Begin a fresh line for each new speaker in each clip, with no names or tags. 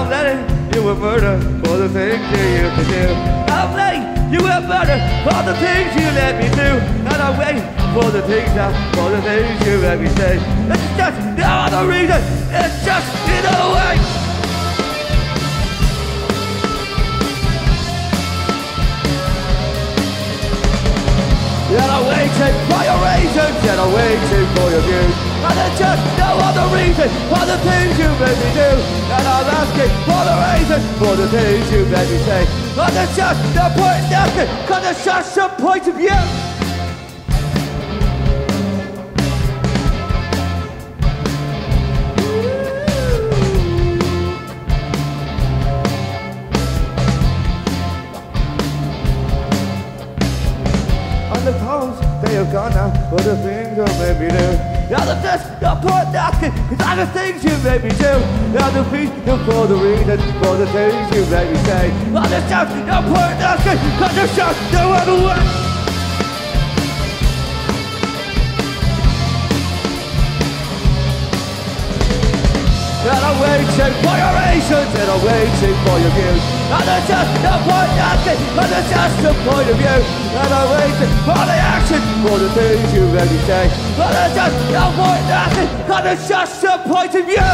I'm letting you will murder for the things you used to do. I'm letting you will murder for the things you let me do. And I'm waiting for the things you let me say. It's just no other reason, it's just another way. And I'm waiting for your reasons, and I'm waiting for your views. And there's just no other reason for the things you made me do. And I'm asking for the reason for the things you made me say. And there's just no point in asking, cause there's just some point of view. And the poems, they have gone now for the things you made me do. Now the just no point in asking, cause all the things you made me do. Now the reason for the reason for the things you made me say. Well, there's just no point in asking, cause there's just no other way. And I'm waiting for your reasons, and I'm waiting for your views. And there's just no point in asking, cause there's just a point of view. And I'm waiting for the action, for the things you made me say. But there's just no point in asking, cause there's just a point of view.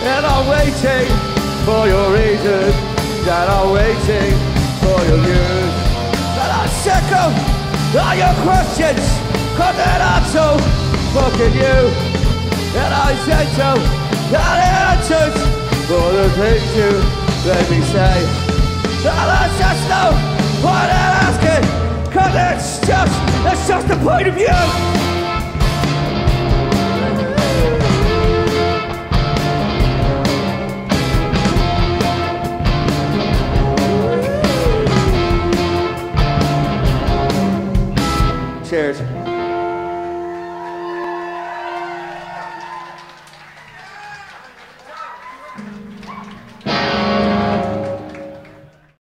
And I'm waiting for your reasons, and I'm waiting for your views. And I'm sick of all your questions, cause they're not so fucking you. And I said so, all the answers for the things you let me say. And there's just no point in asking, cause it's just a point of view. Cheers.